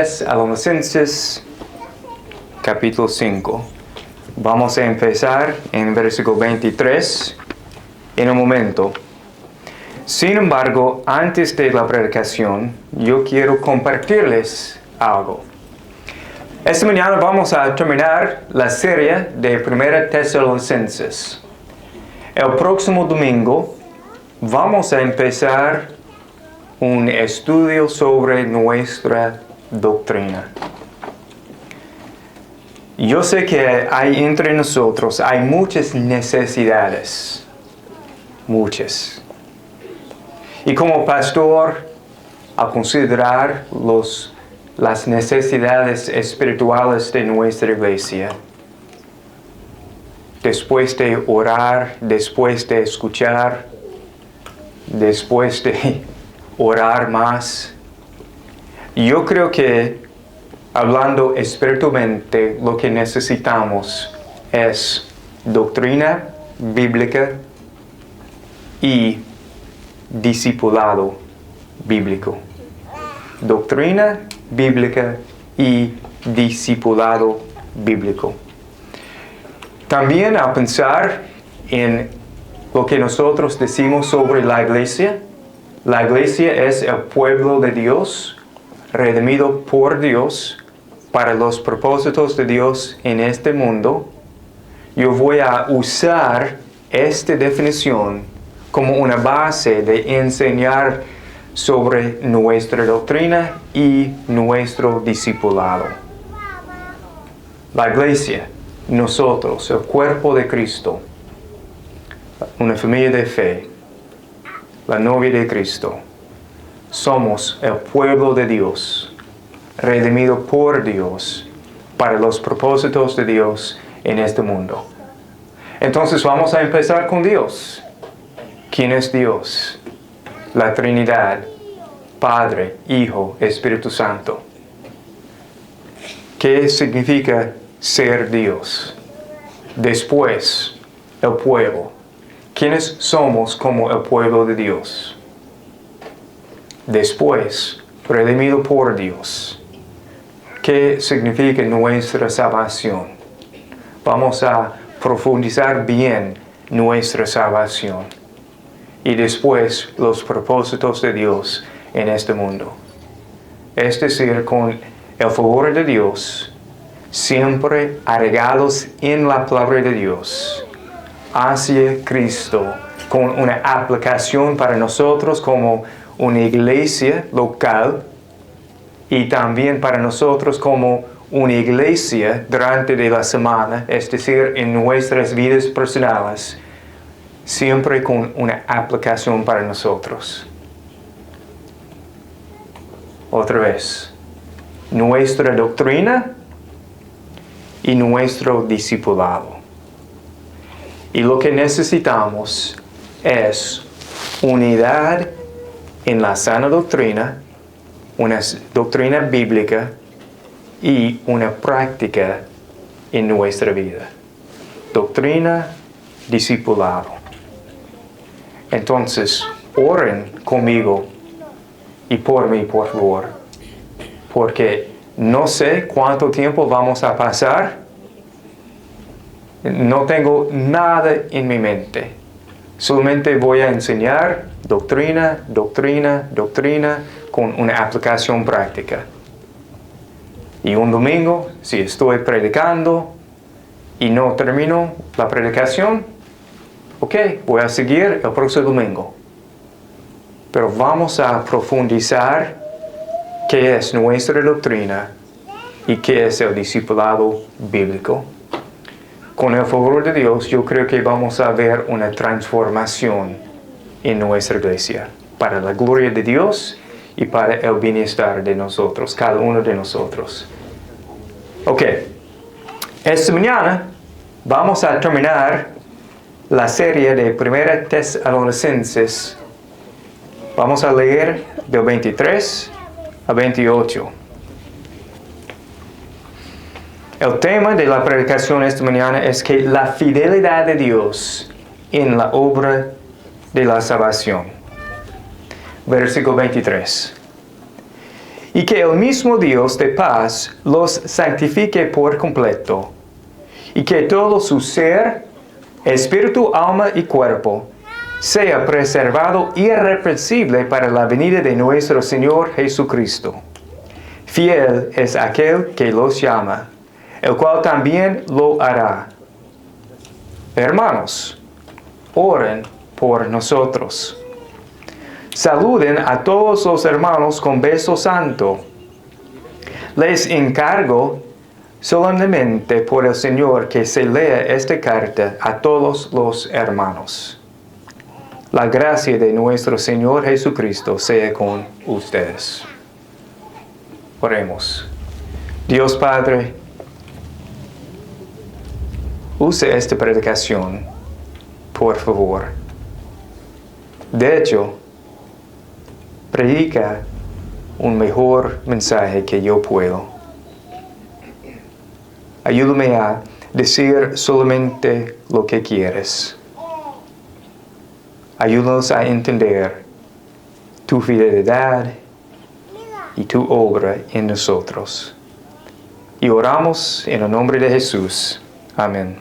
Tesalonicenses, capítulo 5. Vamos a empezar en versículo 23 en un momento. Sin embargo, antes de la predicación, yo quiero compartirles algo. Esta mañana vamos a terminar la serie de 1 Tesalonicenses. El próximo domingo vamos a empezar un estudio sobre nuestra doctrina. Yo sé que hay entre nosotros, hay muchas necesidades. Muchas. Y como pastor, al considerar las necesidades espirituales de nuestra iglesia, después de orar, después de escuchar, después de orar más, yo creo que hablando espiritualmente, lo que necesitamos es doctrina bíblica y discipulado bíblico. Doctrina bíblica y discipulado bíblico. También al pensar en lo que nosotros decimos sobre la iglesia es el pueblo de Dios, redimido por Dios, para los propósitos de Dios en este mundo. Yo voy a usar esta definición como una base de enseñar sobre nuestra doctrina y nuestro discipulado. La iglesia, nosotros, el cuerpo de Cristo, una familia de fe, la novia de Cristo, somos el pueblo de Dios, redimido por Dios, para los propósitos de Dios en este mundo. Entonces vamos a empezar con Dios. ¿Quién es Dios? La Trinidad, Padre, Hijo, Espíritu Santo. ¿Qué significa ser Dios? Después, el pueblo. ¿Quiénes somos como el pueblo de Dios? Después, redimido por Dios. ¿Qué significa nuestra salvación? Vamos a profundizar bien nuestra salvación. Y después, los propósitos de Dios en este mundo. Es decir, con el favor de Dios, siempre arraigados en la palabra de Dios, hacia Cristo, con una aplicación para nosotros como una iglesia local y también para nosotros como una iglesia durante de la semana, es decir, en nuestras vidas personales, siempre con una aplicación para nosotros. Otra vez, nuestra doctrina y nuestro discipulado. Y lo que necesitamos es unidad en la sana doctrina, una doctrina bíblica y una práctica en nuestra vida. Doctrina, discipulado. Entonces, oren conmigo y por mí, por favor, porque no sé cuánto tiempo vamos a pasar. No tengo nada en mi mente. Solamente voy a enseñar doctrina, con una aplicación práctica. Y un domingo, si estoy predicando y no termino la predicación, ok, voy a seguir el próximo domingo. Pero vamos a profundizar qué es nuestra doctrina y qué es el discipulado bíblico. Con el favor de Dios, yo creo que vamos a ver una transformación en nuestra iglesia, para la gloria de Dios y para el bienestar de nosotros, cada uno de nosotros. Ok, esta mañana vamos a terminar la serie de 1 Tesalonicenses. Vamos a leer del 23 al 28. El tema de la predicación esta mañana es que la fidelidad de Dios en la obra de la salvación. Versículo 23. Y que el mismo Dios de paz los santifique por completo, y que todo su ser, espíritu, alma y cuerpo, sea preservado irreprensible para la venida de nuestro Señor Jesucristo. Fiel es aquel que los llama, el cual también lo hará. Hermanos, oren por nosotros. Saluden a todos los hermanos con beso santo. Les encargo solemnemente por el Señor que se lea esta carta a todos los hermanos. La gracia de nuestro Señor Jesucristo sea con ustedes. Oremos. Dios Padre, use esta predicación, por favor. De hecho, predica un mejor mensaje que yo puedo. Ayúdame a decir solamente lo que quieres. Ayúdanos a entender tu fidelidad y tu obra en nosotros. Y oramos en el nombre de Jesús. Amén.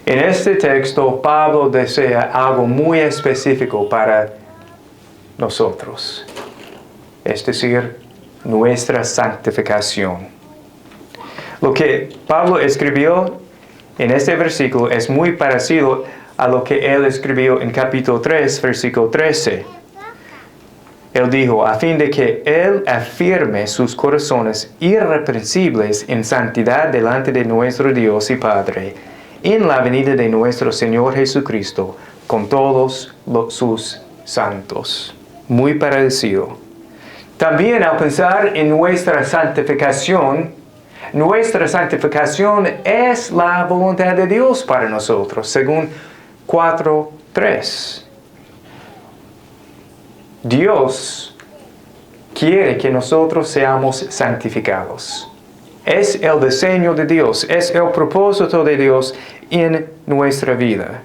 En este texto, Pablo desea algo muy específico para nosotros, es decir, nuestra santificación. Lo que Pablo escribió en este versículo es muy parecido a lo que él escribió en capítulo 3, versículo 13. Él dijo, a fin de que él afirme sus corazones irreprensibles en santidad delante de nuestro Dios y Padre, en la venida de nuestro Señor Jesucristo, con todos sus santos. Muy parecido. También al pensar en nuestra santificación es la voluntad de Dios para nosotros, según 4:3. Dios quiere que nosotros seamos santificados. Es el diseño de Dios, es el propósito de Dios en nuestra vida.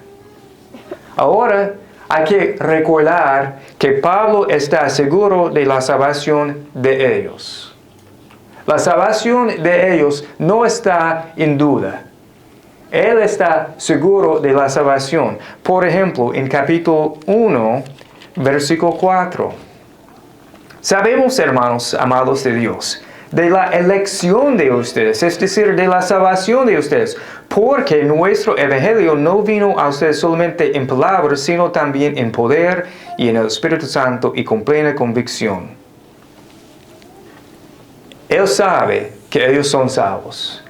Ahora, hay que recordar que Pablo está seguro de la salvación de ellos. La salvación de ellos no está en duda. Él está seguro de la salvación. Por ejemplo, en capítulo 1, versículo 4. Sabemos, hermanos amados de Dios, de la elección de ustedes, es decir, de la salvación de ustedes, porque nuestro evangelio no vino a ustedes solamente en palabras, sino también en poder y en el Espíritu Santo y con plena convicción. Él sabe que ellos son salvos.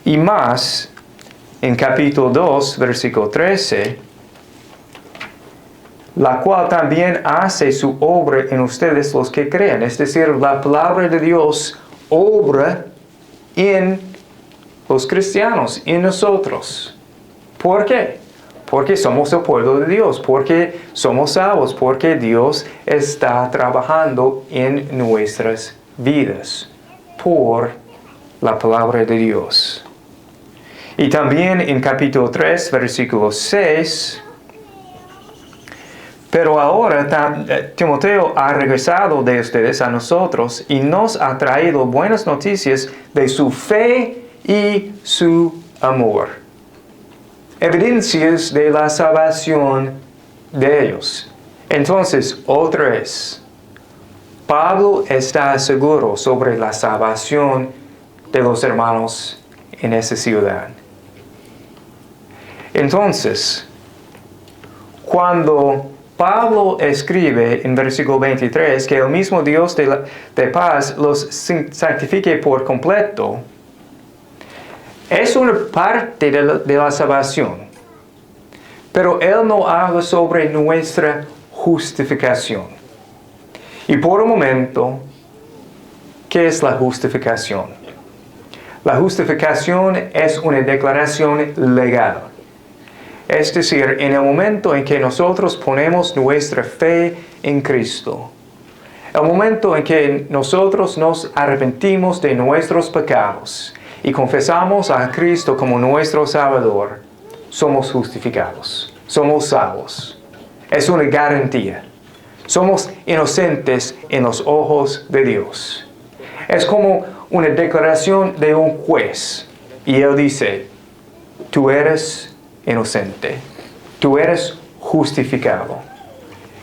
Y más, en capítulo 2, versículo 13, la cual también hace su obra en ustedes los que creen. Es decir, la palabra de Dios obra en los cristianos, en nosotros. ¿Por qué? Porque somos el pueblo de Dios, porque somos salvos, porque Dios está trabajando en nuestras vidas por la palabra de Dios. Y también en capítulo 3, versículo 6, pero ahora Timoteo ha regresado de ustedes a nosotros y nos ha traído buenas noticias de su fe y su amor. Evidencias de la salvación de ellos. Entonces, otra vez, Pablo está seguro sobre la salvación de los hermanos en esa ciudad. Entonces, cuando Pablo escribe en versículo 23 que el mismo Dios de paz los santifique por completo, es una parte de la salvación. Pero él no habla sobre nuestra justificación. Y por un momento, ¿qué es la justificación? La justificación es una declaración legal. Es decir, en el momento en que nosotros ponemos nuestra fe en Cristo, el momento en que nosotros nos arrepentimos de nuestros pecados y confesamos a Cristo como nuestro Salvador, somos justificados, somos salvos. Es una garantía. Somos inocentes en los ojos de Dios. Es como una declaración de un juez. Y él dice, tú eres inocente. Tú eres justificado.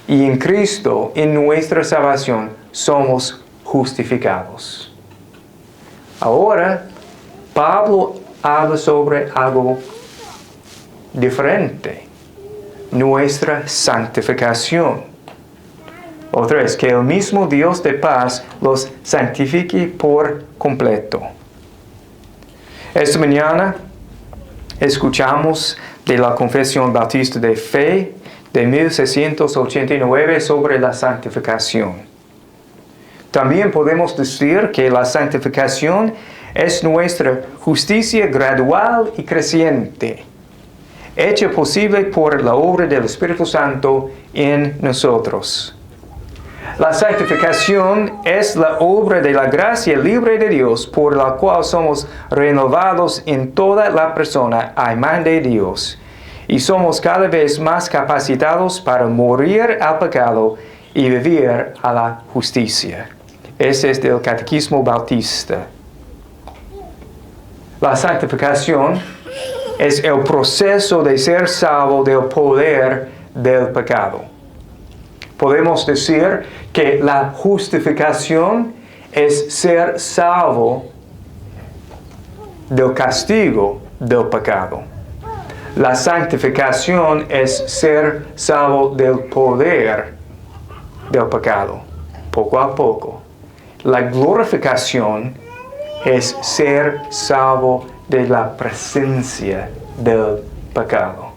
Y en Cristo, en nuestra salvación, somos justificados. Ahora, Pablo habla sobre algo diferente. Nuestra santificación. Otra vez, que el mismo Dios de paz los santifique por completo. Esta mañana escuchamos de la Confesión Bautista de Fe de 1689 sobre la santificación. También podemos decir que la santificación es nuestra justicia gradual y creciente, hecha posible por la obra del Espíritu Santo en nosotros. La santificación es la obra de la gracia libre de Dios por la cual somos renovados en toda la persona a imagen de Dios y somos cada vez más capacitados para morir al pecado y vivir a la justicia. Ese es del Catecismo Bautista. La santificación es el proceso de ser salvo del poder del pecado. Podemos decir que la justificación es ser salvo del castigo del pecado. La santificación es ser salvo del poder del pecado, poco a poco. La glorificación es ser salvo de la presencia del pecado.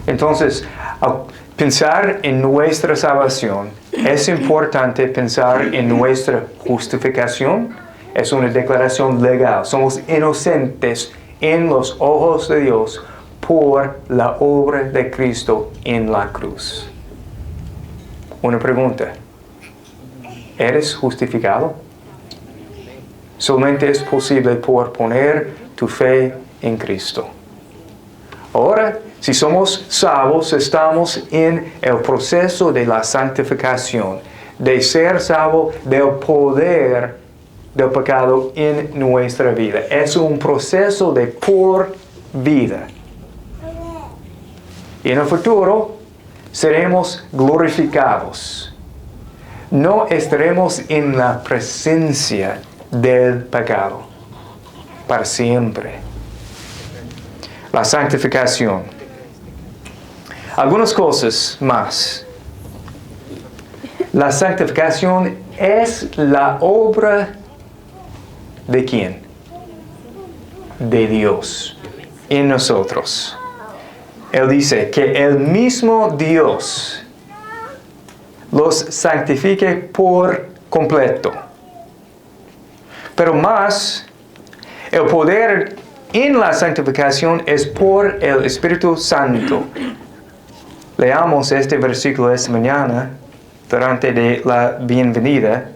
Entonces, al pensar en nuestra salvación, es importante pensar en nuestra justificación. Es una declaración legal. Somos inocentes en los ojos de Dios por la obra de Cristo en la cruz. Una pregunta. ¿Eres justificado? Solamente es posible por poner tu fe en Cristo. Ahora, si somos salvos, estamos en el proceso de la santificación, de ser salvo del poder del pecado en nuestra vida. Es un proceso de por vida. Y en el futuro seremos glorificados. No estaremos en la presencia del pecado para siempre. La santificación. Algunas cosas más. La santificación es la obra ¿de quién? De Dios en nosotros. Él dice que el mismo Dios los santifique por completo. Pero más, el poder en la santificación es por el Espíritu Santo. Leamos este versículo esta mañana durante de la bienvenida.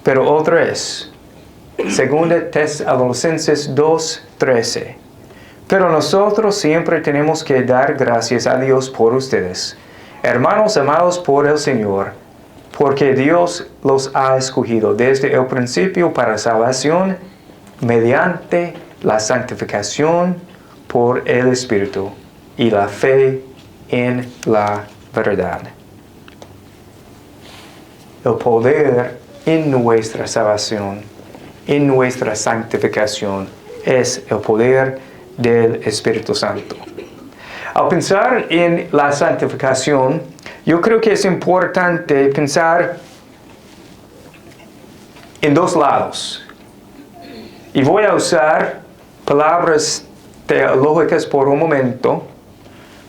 Pero otra vez, 2 Tesalonicenses 2:13. Pero nosotros siempre tenemos que dar gracias a Dios por ustedes, hermanos amados por el Señor, porque Dios los ha escogido desde el principio para salvación mediante la santificación por el Espíritu y la fe en la verdad. El poder en nuestra salvación, en nuestra santificación, es el poder del Espíritu Santo. Al pensar en la santificación, yo creo que es importante pensar en dos lados. Y voy a usar palabras teológicas por un momento,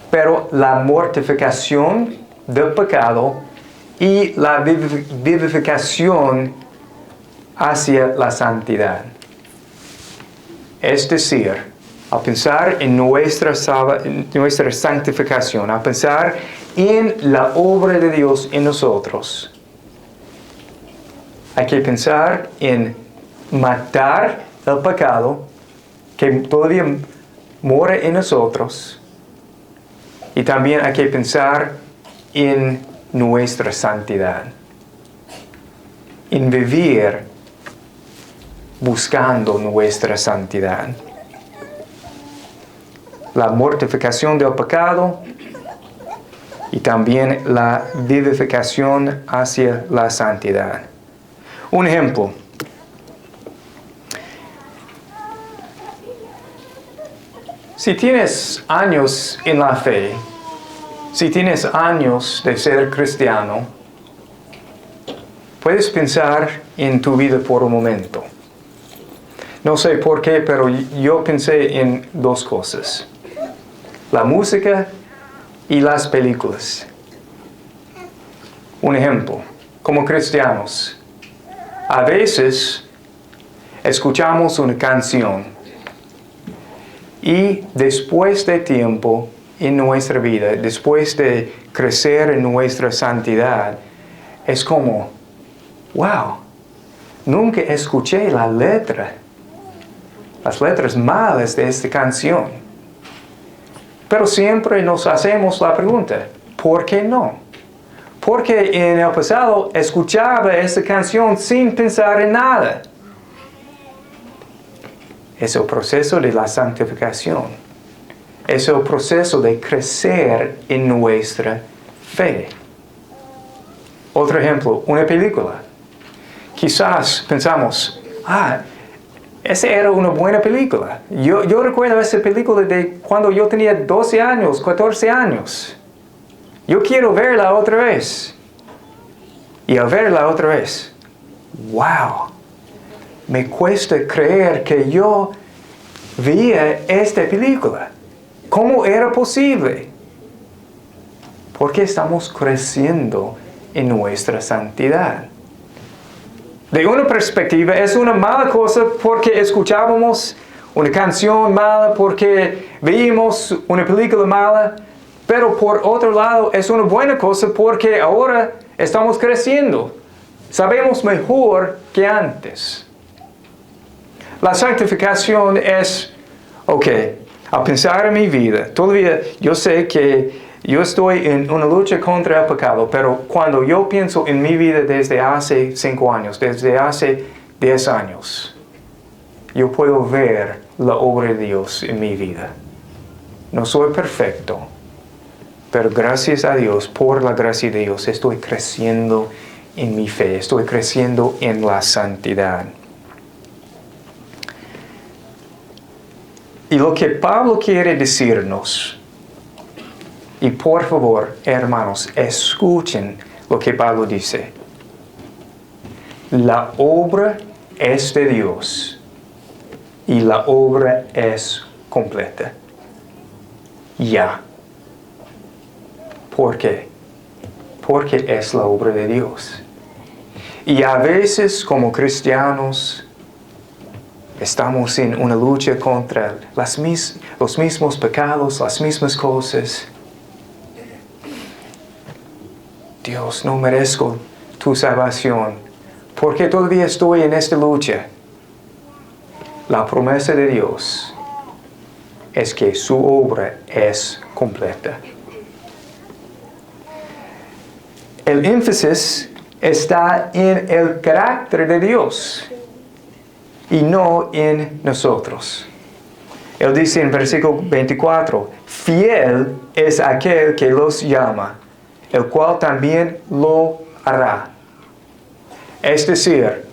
pero la mortificación del pecado y la vivificación hacia la santidad. Es decir, al pensar en nuestra santificación, al pensar en la obra de Dios en nosotros, hay que pensar en matar el pecado que todavía mora en nosotros, y también hay que pensar en nuestra santidad, en vivir buscando nuestra santidad. La mortificación del pecado y también la vivificación hacia la santidad. Un ejemplo. Si tienes años en la fe, si tienes años de ser cristiano, puedes pensar en tu vida por un momento. No sé por qué, pero yo pensé en dos cosas: la música y las películas. Un ejemplo, como cristianos, a veces escuchamos una canción y después de tiempo en nuestra vida, después de crecer en nuestra santidad, es como, wow, nunca escuché la letra, las letras malas de esta canción. Pero siempre nos hacemos la pregunta, ¿por qué no? Porque en el pasado escuchaba esta canción sin pensar en nada. Es el proceso de la santificación. Es el proceso de crecer en nuestra fe. Otro ejemplo, una película. Quizás pensamos, esa era una buena película. Yo recuerdo esa película de cuando yo tenía 12 años, 14 años. Yo quiero verla otra vez. Y al verla otra vez, wow, me cuesta creer que yo veía esta película. ¿Cómo era posible? Porque estamos creciendo en nuestra santidad. De una perspectiva, es una mala cosa porque escuchábamos una canción mala, porque veíamos una película mala, pero por otro lado es una buena cosa porque ahora estamos creciendo. Sabemos mejor que antes. La santificación es, al pensar en mi vida, todavía yo sé que yo estoy en una lucha contra el pecado, pero cuando yo pienso en mi vida desde hace 5 años, desde hace 10 años, yo puedo ver la obra de Dios en mi vida. No soy perfecto, pero gracias a Dios, por la gracia de Dios, estoy creciendo en mi fe, estoy creciendo en la santidad. Y lo que Pablo quiere decirnos, y por favor, hermanos, escuchen lo que Pablo dice. La obra es de Dios y la obra es completa. Ya. ¿Por qué? Porque es la obra de Dios. Y a veces como cristianos estamos en una lucha contra los mismos pecados, las mismas cosas. Dios, no merezco tu salvación, porque todavía estoy en esta lucha. La promesa de Dios es que su obra es completa. El énfasis está en el carácter de Dios y no en nosotros. Él dice en versículo 24, fiel es aquel que los llama, el cual también lo hará. Es decir,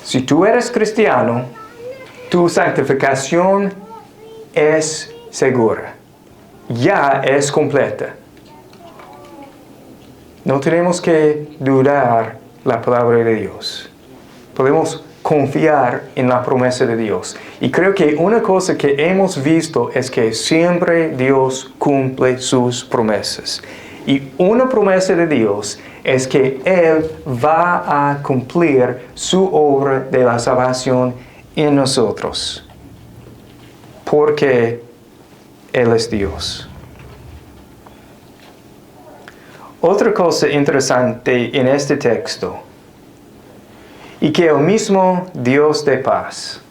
si tú eres cristiano, tu santificación es segura, ya es completa. No tenemos que dudar la palabra de Dios. Podemos confiar en la promesa de Dios. Y creo que una cosa que hemos visto es que siempre Dios cumple sus promesas. Y una promesa de Dios es que Él va a cumplir su obra de la salvación en nosotros. Porque Él es Dios. Otra cosa interesante en este texto, y que el mismo Dios de paz,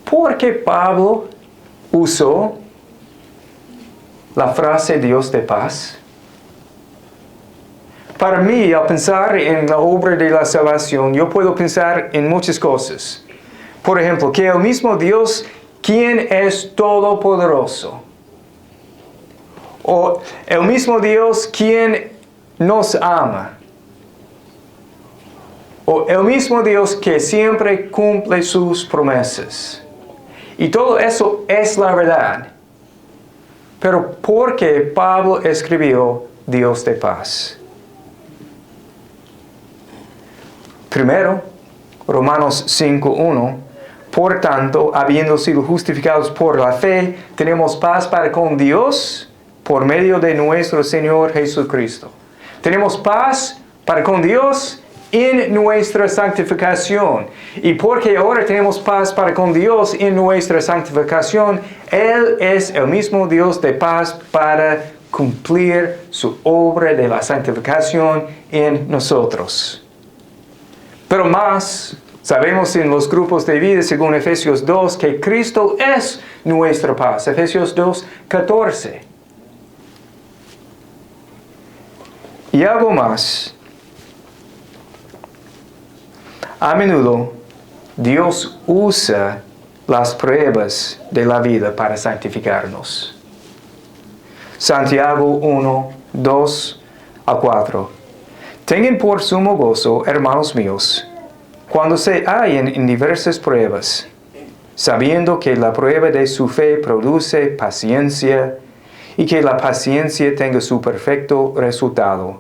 porque Pablo usó la frase Dios de paz? Para mí, al pensar en la obra de la salvación, yo puedo pensar en muchas cosas. Por ejemplo, que el mismo Dios, quien es todopoderoso, o el mismo Dios, quien nos ama, o el mismo Dios que siempre cumple sus promesas. Y todo eso es la verdad. Pero ¿por qué Pablo escribió Dios de paz? Primero, Romanos 5:1. Por tanto, habiendo sido justificados por la fe, tenemos paz para con Dios por medio de nuestro Señor Jesucristo. Tenemos paz para con Dios en nuestra santificación. Y porque ahora tenemos paz para con Dios en nuestra santificación, Él es el mismo Dios de paz para cumplir su obra de la santificación en nosotros. Pero más, sabemos en los grupos de vida, según Efesios 2, que Cristo es nuestra paz. Efesios 2:14. Y algo más. A menudo, Dios usa las pruebas de la vida para santificarnos. Santiago 1:2-4. Tengan por sumo gozo, hermanos míos, cuando se hallen en diversas pruebas, sabiendo que la prueba de su fe produce paciencia, y que la paciencia tenga su perfecto resultado,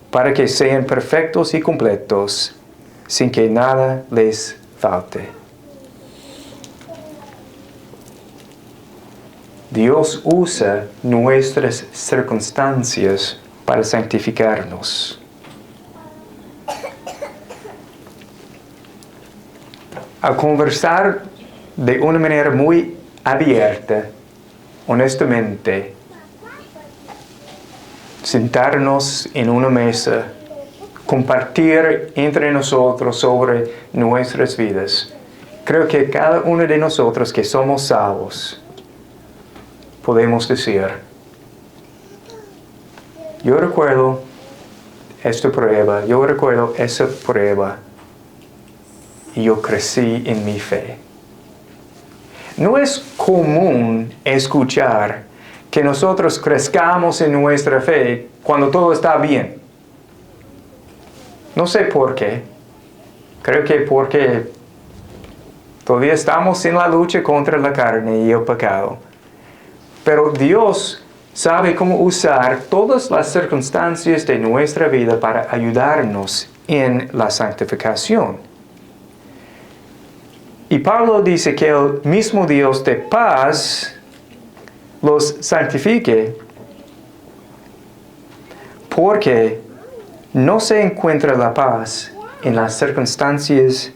para que sean perfectos y completos, sin que nada les falte. Dios usa nuestras circunstancias para santificarnos. Al conversar de una manera muy abierta, honestamente, sentarnos en una mesa, compartir entre nosotros sobre nuestras vidas. Creo que cada uno de nosotros que somos salvos, podemos decir, yo recuerdo esta prueba, yo recuerdo esa prueba, y yo crecí en mi fe. No es común escuchar que nosotros crezcamos en nuestra fe cuando todo está bien. No sé por qué. Creo que porque todavía estamos en la lucha contra la carne y el pecado. Pero Dios sabe cómo usar todas las circunstancias de nuestra vida para ayudarnos en la santificación. Y Pablo dice que el mismo Dios de paz los santifique porque no se encuentra la paz en las circunstancias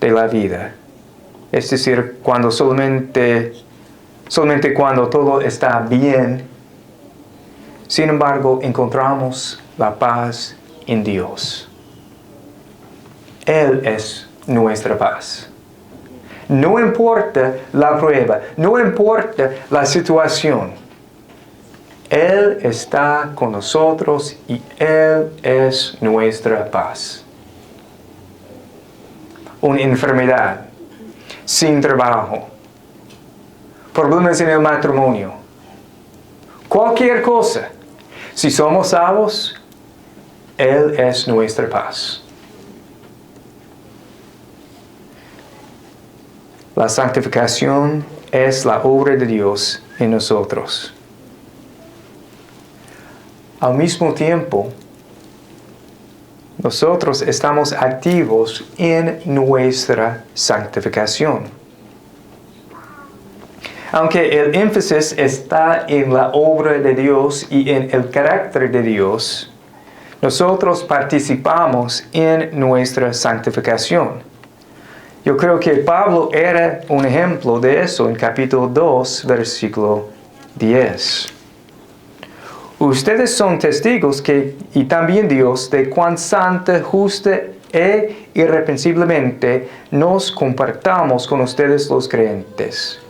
de la vida. Es decir, cuando solamente cuando todo está bien. Sin embargo, encontramos la paz en Dios. Él es nuestra paz. No importa la prueba, no importa la situación. Él está con nosotros y Él es nuestra paz. Una enfermedad, sin trabajo, problemas en el matrimonio, cualquier cosa. Si somos salvos, Él es nuestra paz. La santificación es la obra de Dios en nosotros. Al mismo tiempo, nosotros estamos activos en nuestra santificación. Aunque el énfasis está en la obra de Dios y en el carácter de Dios, nosotros participamos en nuestra santificación. Yo creo que Pablo era un ejemplo de eso en capítulo 2, versículo 10. Ustedes son testigos y también Dios, de cuán santa, justa e irreprensiblemente nos comportamos con ustedes los creyentes.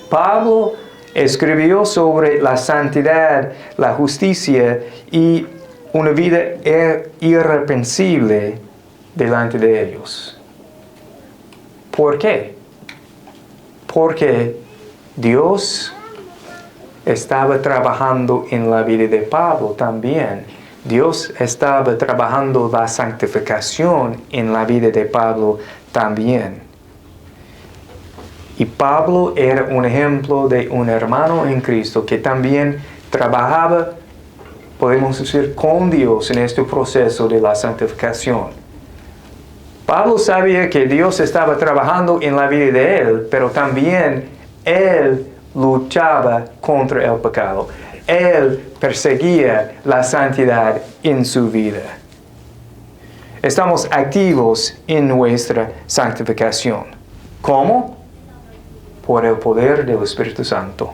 Pablo escribió sobre la santidad, la justicia y una vida irreprensible delante de ellos. ¿Por qué? Porque Dios estaba trabajando en la vida de Pablo también. Dios estaba trabajando la santificación en la vida de Pablo también. Y Pablo era un ejemplo de un hermano en Cristo que también trabajaba, podemos decir, con Dios en este proceso de la santificación. Pablo sabía que Dios estaba trabajando en la vida de él, pero también él luchaba contra el pecado. Él perseguía la santidad en su vida. Estamos activos en nuestra santificación. ¿Cómo? Por el poder del Espíritu Santo.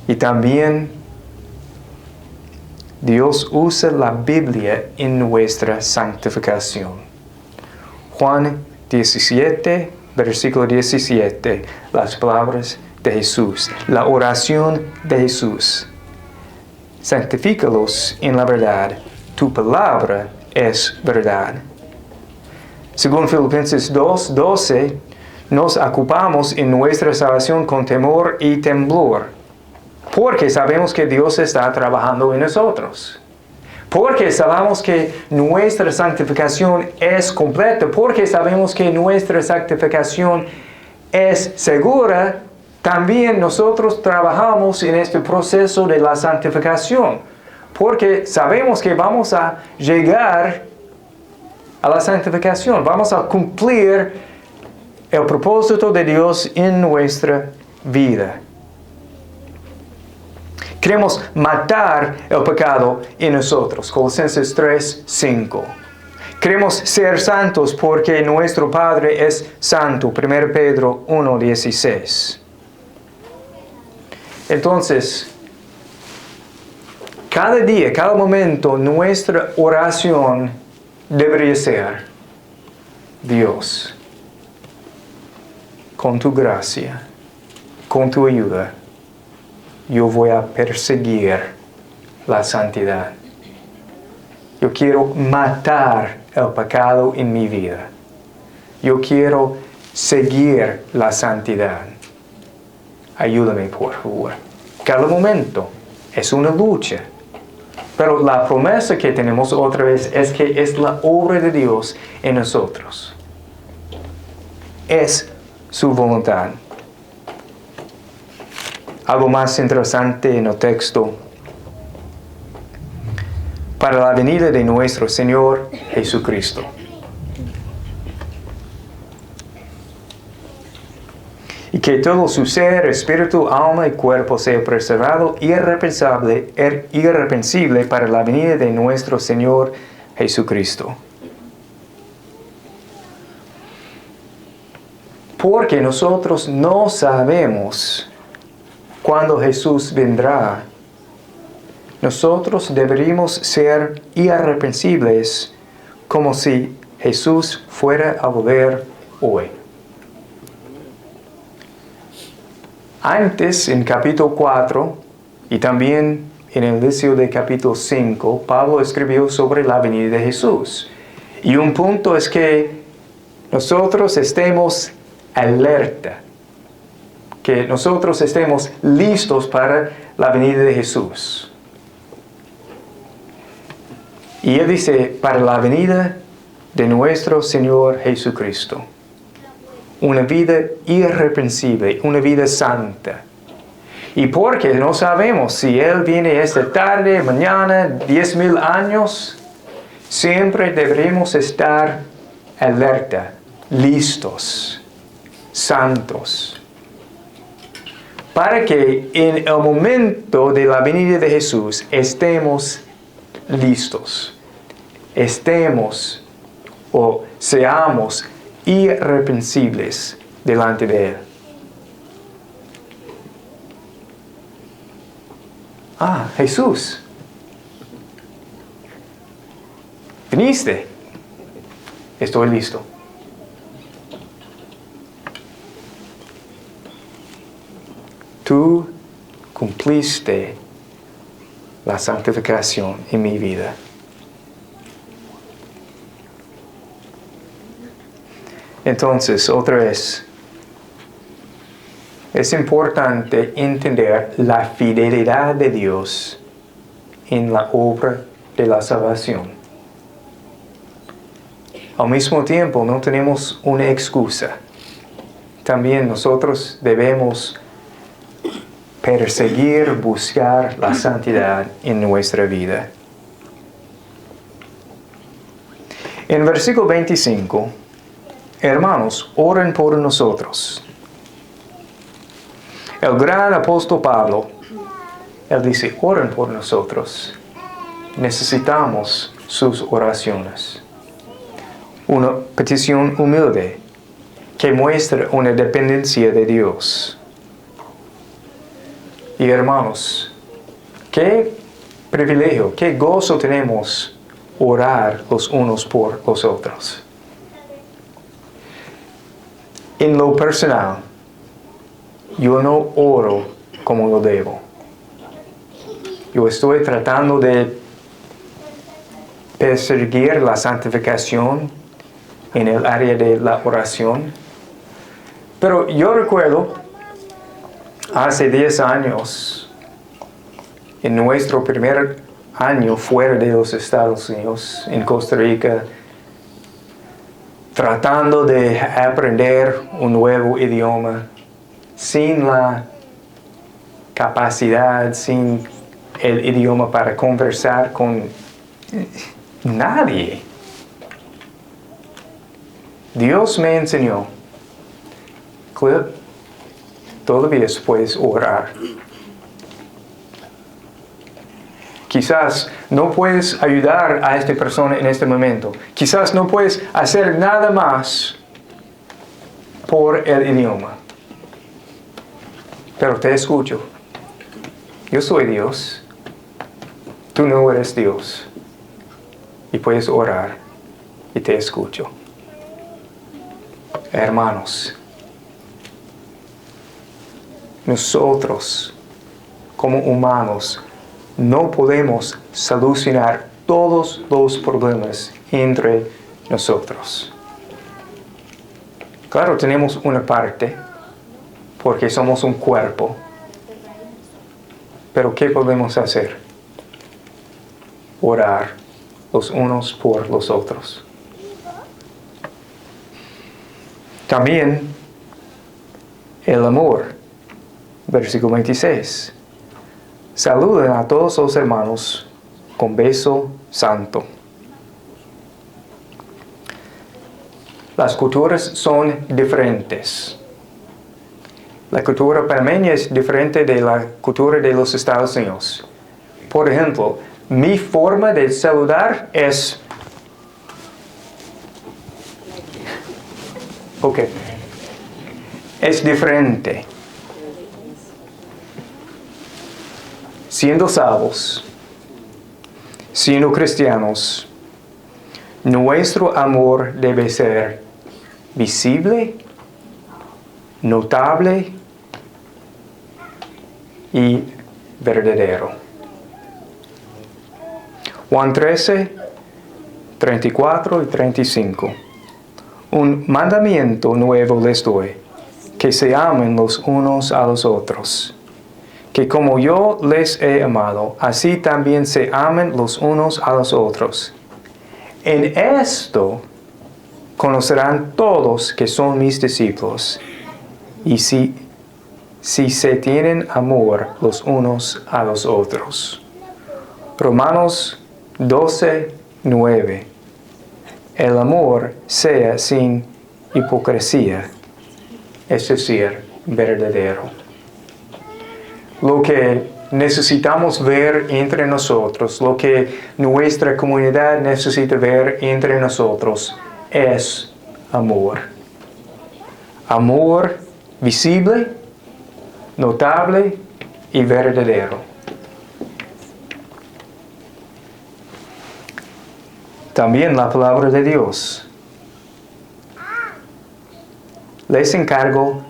Y también Dios usa la Biblia en nuestra santificación. Juan 17, versículo 17, las palabras de Jesús, la oración de Jesús. Santifícalos en la verdad, tu palabra es verdad. Según Filipenses 2:12, nos ocupamos en nuestra salvación con temor y temblor, porque sabemos que Dios está trabajando en nosotros. Porque sabemos que nuestra santificación es completa, porque sabemos que nuestra santificación es segura, también nosotros trabajamos en este proceso de la santificación, porque sabemos que vamos a llegar a la santificación, vamos a cumplir el propósito de Dios en nuestra vida. Queremos matar el pecado en nosotros. Colosenses 3:5. Queremos ser santos porque nuestro Padre es santo. 1 Pedro 1:16. Entonces, cada día, cada momento, nuestra oración debería ser: Dios, con tu gracia, con tu ayuda, yo voy a perseguir la santidad. Yo quiero matar el pecado en mi vida. Yo quiero seguir la santidad. Ayúdame, por favor. Cada momento es una lucha. Pero la promesa que tenemos otra vez es que es la obra de Dios en nosotros. Es su voluntad. Algo más interesante en el texto. Para la venida de nuestro Señor Jesucristo. Y que todo su ser, espíritu, alma y cuerpo sea preservado irreprensible para la venida de nuestro Señor Jesucristo. Porque nosotros no sabemos cuándo Jesús vendrá. Nosotros deberíamos ser irreprensibles como si Jesús fuera a volver hoy. Antes, en capítulo 4, y también en el inicio de capítulo 5, Pablo escribió sobre la venida de Jesús. Y un punto es que nosotros estemos alerta, que nosotros estemos listos para la venida de Jesús. Y él dice, para la venida de nuestro Señor Jesucristo. Una vida irreprensible, una vida santa. Y porque no sabemos si Él viene esta tarde, mañana, 10,000 años, siempre deberemos estar alerta, listos, santos. Para que en el momento de la venida de Jesús estemos listos. Estemos o seamos irreprensibles delante de Él. Ah, Jesús. ¿Viniste? Estoy listo. tú cumpliste la santificación en mi vida. Entonces, otra vez, es importante entender la fidelidad de Dios en la obra de la salvación. Al mismo tiempo, no tenemos una excusa. También nosotros debemos perseguir, buscar la santidad en nuestra vida. En versículo 25, hermanos, oren por nosotros. El gran apóstol Pablo, él dice, oren por nosotros. Necesitamos sus oraciones. Una petición humilde que muestra una dependencia de Dios. Y hermanos, qué privilegio, qué gozo tenemos orar los unos por los otros. En lo personal, yo no oro como lo debo. Yo estoy tratando de perseguir la santificación en el área de la oración. Pero yo recuerdo, hace 10 años, en nuestro primer año fuera de los Estados Unidos, en Costa Rica, tratando de aprender un nuevo idioma, sin la capacidad, sin el idioma para conversar con nadie. Dios me enseñó que todavía puedes orar. Quizás no puedes ayudar a esta persona en este momento. Quizás no puedes hacer nada más por el idioma. Pero te escucho. Yo soy Dios. Tú no eres Dios. Y puedes orar. Y te escucho. Hermanos, nosotros, como humanos, no podemos solucionar todos los problemas entre nosotros. Claro, tenemos una parte, porque somos un cuerpo. Pero ¿qué podemos hacer? Orar los unos por los otros. También el amor. Versículo 26. Saluden a todos los hermanos con beso santo. Las culturas son diferentes. La cultura panameña es diferente de la cultura de los Estados Unidos. Por ejemplo, mi forma de saludar es... es diferente. Siendo salvos, siendo cristianos, nuestro amor debe ser visible, notable y verdadero. Juan 13, 34 y 35. Un mandamiento nuevo les doy, que se amen los unos a los otros. Que como yo les he amado, así también se amen los unos a los otros. En esto conocerán todos que son mis discípulos, y si se tienen amor los unos a los otros. Romanos 12, 9. El amor sea sin hipocresía, es decir, verdadero. Lo que necesitamos ver entre nosotros, lo que nuestra comunidad necesita ver entre nosotros, es amor. Amor visible, notable y verdadero. También la palabra de Dios. Les encargo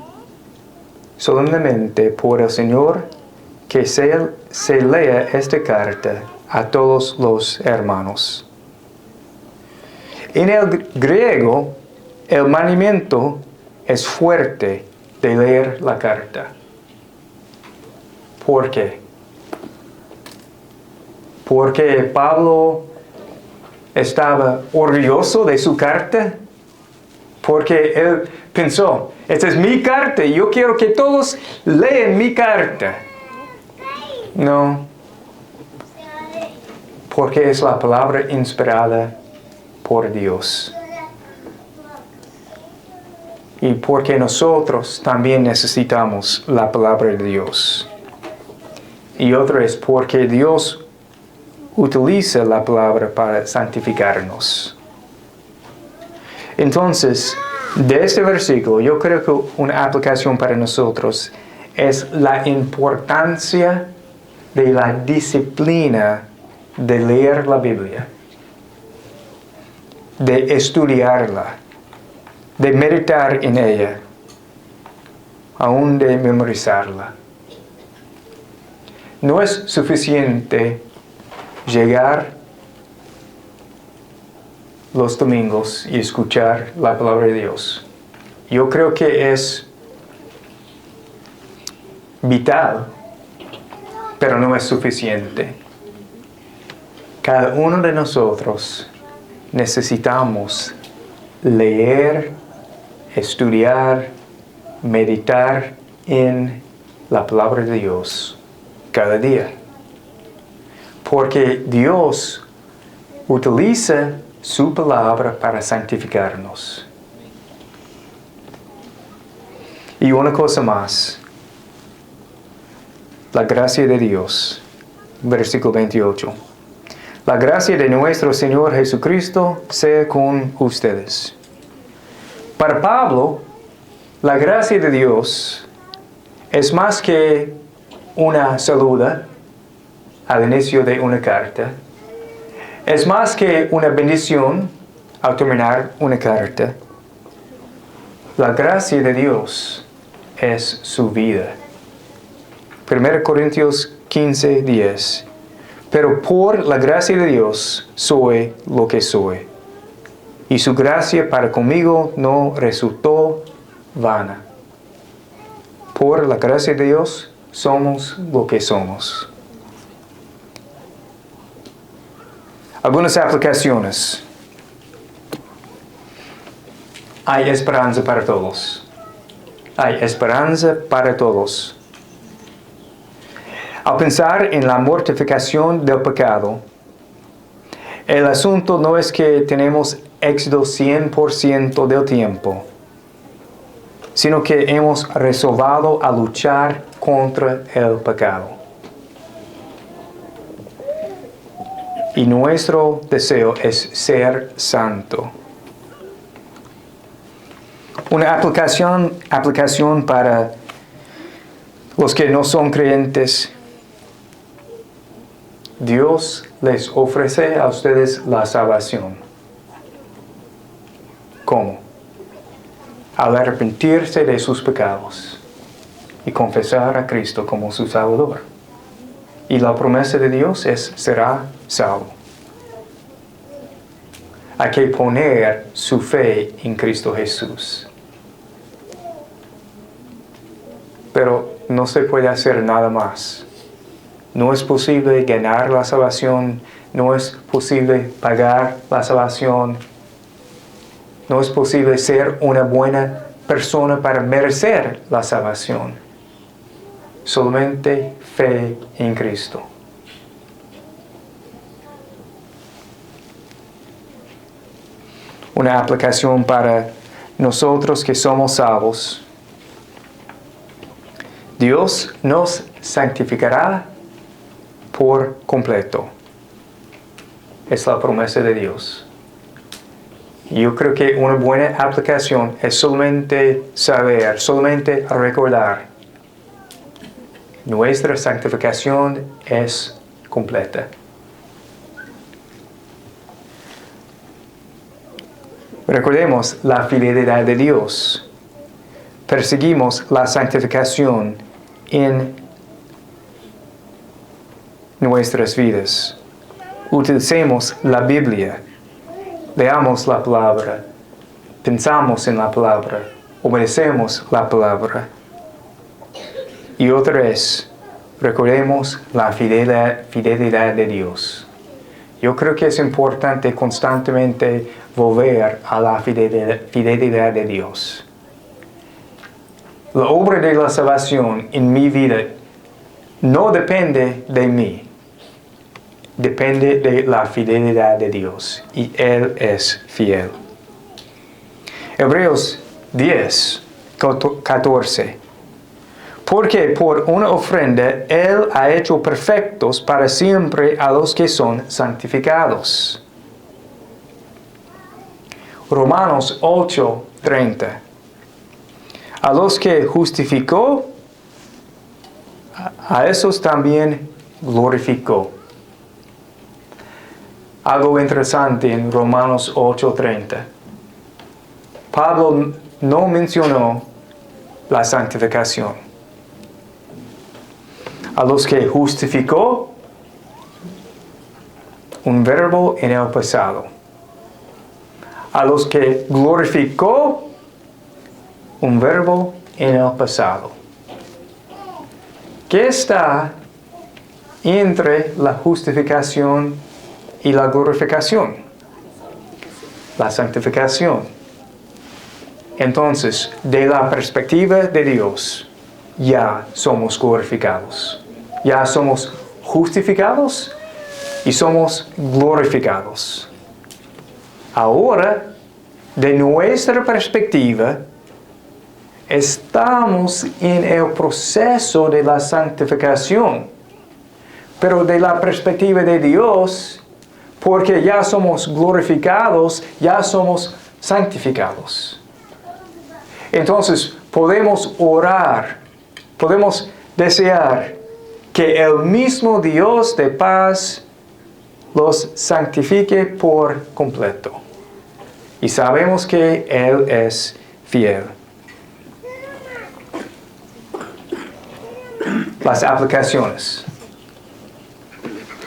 solemnemente por el Señor que se lea esta carta a todos los hermanos. En el griego, el mandamiento es fuerte de leer la carta. ¿Por qué? Porque Pablo estaba orgulloso de su carta. Porque él pensó, esta es mi carta y yo quiero que todos lean mi carta. No. Porque es la palabra inspirada por Dios. Y porque nosotros también necesitamos la palabra de Dios. Y otra es porque Dios utiliza la palabra para santificarnos. Entonces, de este versículo, yo creo que una aplicación para nosotros es la importancia de la disciplina de leer la Biblia, de estudiarla, de meditar en ella, aún de memorizarla. No es suficiente llegar los domingos y escuchar la palabra de Dios. Yo creo que es vital, pero no es suficiente. Cada uno de nosotros necesitamos leer, estudiar, meditar en la palabra de Dios cada día. Porque Dios utiliza su palabra para santificarnos. Y una cosa más. La gracia de Dios. Versículo 28. La gracia de nuestro Señor Jesucristo sea con ustedes. Para Pablo, la gracia de Dios es más que una saluda al inicio de una carta. Es más que una bendición al terminar una carta. La gracia de Dios es su vida. 1 Corintios 15:10. Pero por la gracia de Dios soy lo que soy. Y su gracia para conmigo no resultó vana. Por la gracia de Dios somos lo que somos. Algunas aplicaciones. Hay esperanza para todos. Hay esperanza para todos. Al pensar en la mortificación del pecado, el asunto no es que tenemos éxito 100% del tiempo, sino que hemos resolvido a luchar contra el pecado. Y nuestro deseo es ser santo. Una aplicación para los que no son creyentes. Dios les ofrece a ustedes la salvación. ¿Cómo? Al arrepentirse de sus pecados y confesar a Cristo como su Salvador. Y la promesa de Dios es: será salvo. Hay que poner su fe en Cristo Jesús. Pero no se puede hacer nada más. No es posible ganar la salvación. No es posible pagar la salvación. No es posible ser una buena persona para merecer la salvación. Solamente fe en Cristo. Una aplicación para nosotros que somos salvos. Dios nos santificará por completo. Es la promesa de Dios. Yo creo que una buena aplicación es solamente saber, solamente recordar. Nuestra santificación es completa. Recordemos la fidelidad de Dios. perseguimos la santificación en nuestras vidas. Utilicemos la Biblia, leamos la palabra, pensamos en la palabra, obedecemos la palabra. Y otra vez, recordemos la fidelidad de Dios. Yo creo que es importante constantemente volver a la fidelidad de Dios. La obra de la salvación en mi vida no depende de mí. Depende de la fidelidad de Dios. Y Él es fiel. Hebreos 10, 14. Porque por una ofrenda Él ha hecho perfectos para siempre a los que son santificados. Romanos 8, 30. A los que justificó, a esos también glorificó. Algo interesante en Romanos 8:30. Pablo no mencionó la santificación. A los que justificó, un verbo en el pasado. A los que glorificó, un verbo en el pasado. ¿Qué está entre la justificación y la glorificación? La santificación. Entonces, de la perspectiva de Dios, ya somos glorificados. Ya somos justificados y somos glorificados. Ahora, de nuestra perspectiva, estamos en el proceso de la santificación. Pero de la perspectiva de Dios, porque ya somos glorificados, ya somos santificados. Entonces, podemos orar, podemos desear que el mismo Dios de paz los santifique por completo. Y sabemos que Él es fiel. Las aplicaciones.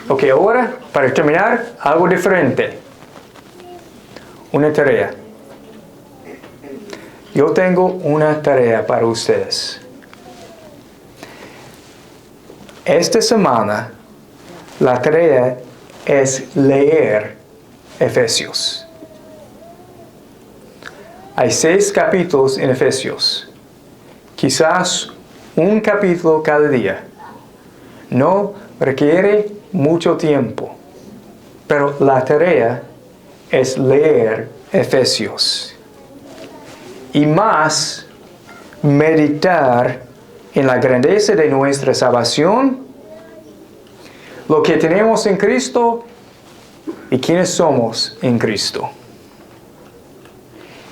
Ok, ahora, para terminar, algo diferente. Una tarea. Yo tengo una tarea para ustedes. Esta semana, la tarea es leer Efesios. Hay 6 capítulos en Efesios. Quizás un capítulo cada día. No requiere mucho tiempo, pero la tarea es leer Efesios. Y más, meditar en la grandeza de nuestra salvación, lo que tenemos en Cristo y quiénes somos en Cristo.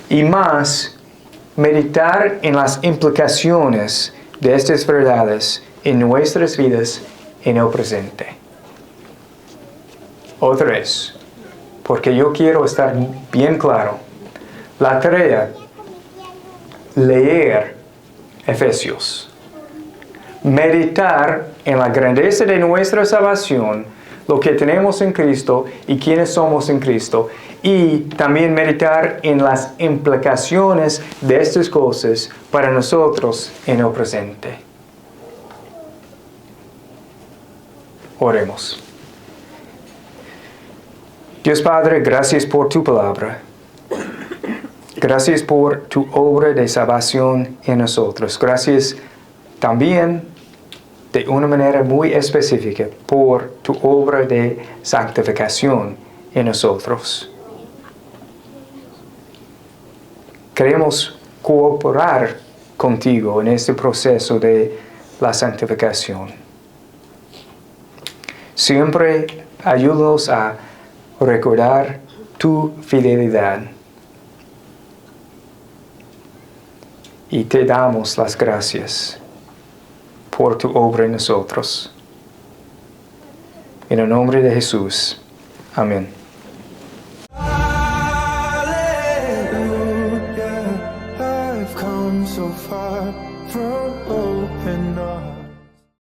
Y más, meditar en las implicaciones de estas verdades en nuestras vidas en el presente. Otra vez, porque yo quiero estar bien claro, la tarea, leer Efesios, meditar en la grandeza de nuestra salvación, lo que tenemos en Cristo y quiénes somos en Cristo, y también meditar en las implicaciones de estas cosas para nosotros en el presente. Oremos. Dios Padre, gracias por tu palabra. Gracias por tu obra de salvación en nosotros. Gracias también de una manera muy específica por tu obra de santificación en nosotros. Queremos cooperar contigo en este proceso de la santificación. Siempre ayúdanos a recordar tu fidelidad. Y te damos las gracias por tu obra en nosotros. En el nombre de Jesús. Amén. I've come so far from hoping